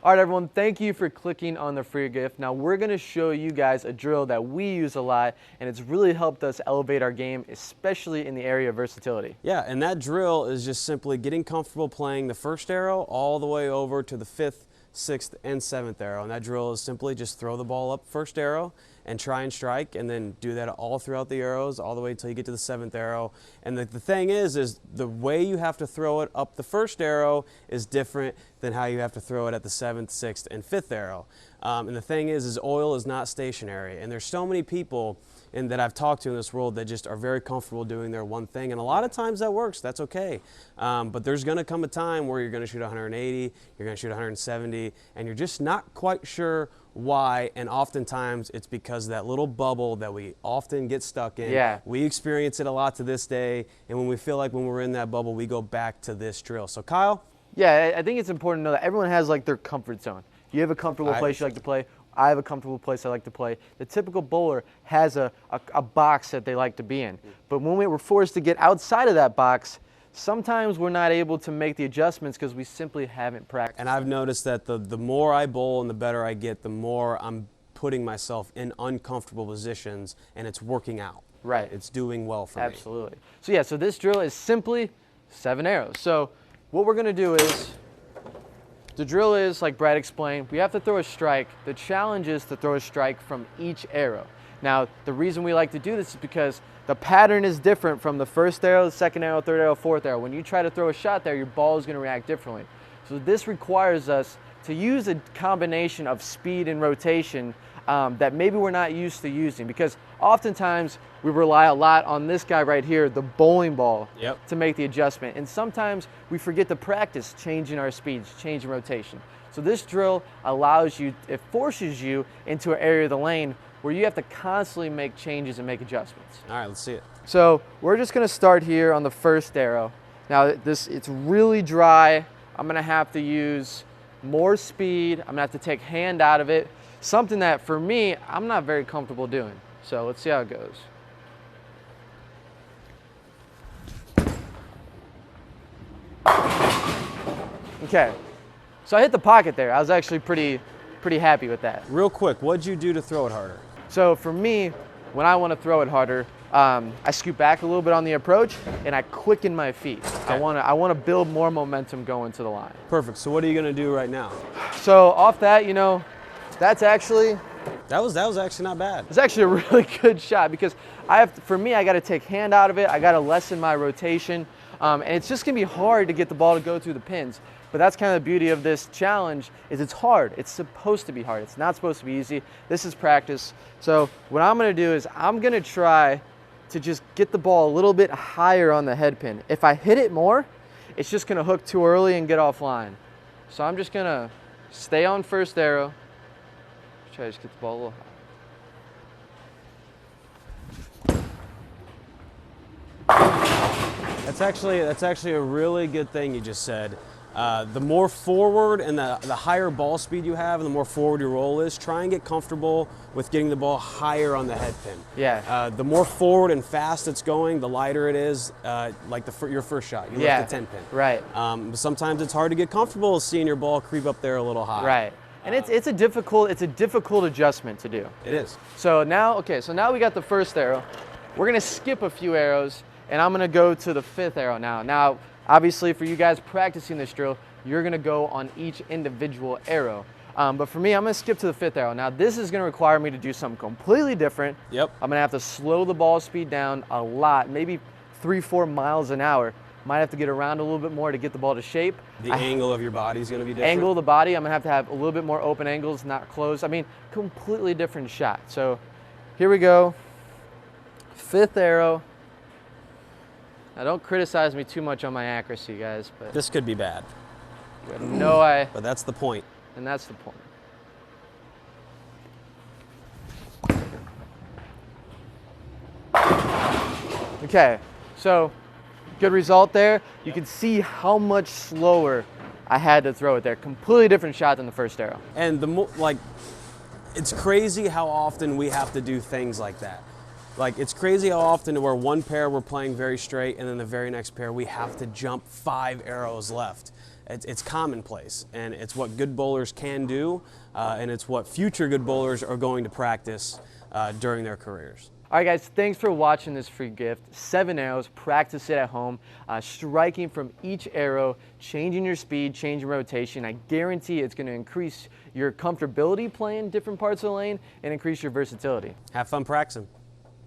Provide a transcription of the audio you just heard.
All right, everyone, thank you for clicking on the free gift. Now we're gonna show you guys a drill that we use a lot, and it's really helped us elevate our game, especially in the area of versatility. Yeah, and that drill is just simply getting comfortable playing the first arrow all the way over to the 5th, 6th, and 7th arrow. And that drill is simply just throw the ball up first arrow and try and strike, and then do that all throughout the arrows all the way until you get to the 7th arrow. And the thing is the way you have to throw it up the first arrow is different than how you have to throw it at the 7th, 6th, and 5th arrow. And the thing is oil is not stationary, and there's so many people that I've talked to in this world that just are very comfortable doing their one thing, and a lot of times that works. That's okay. But there's going to come a time where you're going to shoot 180, you're going to shoot 170, and you're just not quite sure why, and oftentimes it's because of that little bubble that we often get stuck in. Yeah. We experience it a lot to this day, and when we feel like when we're in that bubble, we go back to this drill. So Kyle? Yeah, I think it's important to know that everyone has like their comfort zone. You have a comfortable place you like to play. I have a comfortable place I like to play. The typical bowler has a box that they like to be in. But when we're forced to get outside of that box, sometimes we're not able to make the adjustments because we simply haven't practiced. And I've noticed that the more I bowl and the better I get, the more I'm putting myself in uncomfortable positions, and it's working out. Right. It's doing well for me. Absolutely. So yeah, so this drill is simply 7 arrows. So what we're gonna do is, the drill is, like Brad explained, we have to throw a strike. The challenge is to throw a strike from each arrow. Now, the reason we like to do this is because the pattern is different from the first arrow, the second arrow, third arrow, fourth arrow. When you try to throw a shot there, your ball is going to react differently. So this requires us to use a combination of speed and rotation that maybe we're not used to using, because oftentimes we rely a lot on this guy right here, the bowling ball, to make the adjustment. And sometimes we forget to practice changing our speeds, changing rotation. So this drill allows you, it forces you into an area of the lane where you have to constantly make changes and make adjustments. All right, let's see it. So we're just gonna start here on the first arrow. Now it's really dry. I'm gonna have to use more speed. I'm gonna have to take hand out of it. Something that for me, I'm not very comfortable doing. So let's see how it goes. Okay, so I hit the pocket there. I was actually pretty happy with that. Real quick, what'd you do to throw it harder? So for me, when I want to throw it harder, I scoot back a little bit on the approach and I quicken my feet. Okay. I want to build more momentum going to the line. Perfect. So what are you going to do right now? So off that, you know, that's actually that was actually not bad. It's actually a really good shot, because for me, I got to take hand out of it. I got to lessen my rotation, and it's just gonna be hard to get the ball to go through the pins. But that's kind of the beauty of this challenge, is it's hard. It's supposed to be hard. It's not supposed to be easy. This is practice. So what I'm gonna do is I'm gonna try to just get the ball a little bit higher on the head pin. If I hit it more, it's just gonna hook too early and get offline. So I'm just gonna stay on first arrow. Try to just get the ball a little higher. That's actually a really good thing you just said. The more forward and the higher ball speed you have, and the more forward your roll is, try and get comfortable with getting the ball higher on the head pin. Yeah. The more forward and fast it's going, the lighter it is, like your first shot. You lift the 10 pin. Right. But sometimes it's hard to get comfortable seeing your ball creep up there a little high. Right. And it's a difficult adjustment to do. It is. So now we got the first arrow. We're gonna skip a few arrows, and I'm gonna go to the 5th arrow now. Now, obviously, for you guys practicing this drill, you're gonna go on each individual arrow. But for me, I'm gonna skip to the 5th arrow. Now, this is gonna require me to do something completely different. Yep. I'm gonna have to slow the ball speed down a lot, maybe 3-4 miles an hour. Might have to get around a little bit more to get the ball to shape. The angle of your body is going to be different. Angle of the body, I'm going to have a little bit more open angles, not closed. I mean, completely different shot. So here we go. 5th arrow. Now don't criticize me too much on my accuracy, guys. But this could be bad. But that's the point. And that's the point. Okay, so good result there. You can see how much slower I had to throw it there. Completely different shot than the first arrow. And it's crazy how often we have to do things like that. Like, it's crazy how often where one pair we're playing very straight, and then the very next pair we have to jump 5 arrows left. it's commonplace, and it's what good bowlers can do, and it's what future good bowlers are going to practice during their careers. All right, guys, thanks for watching this free gift. 7 arrows, practice it at home, striking from each arrow, changing your speed, changing rotation. I guarantee it's going to increase your comfortability playing different parts of the lane and increase your versatility. Have fun practicing.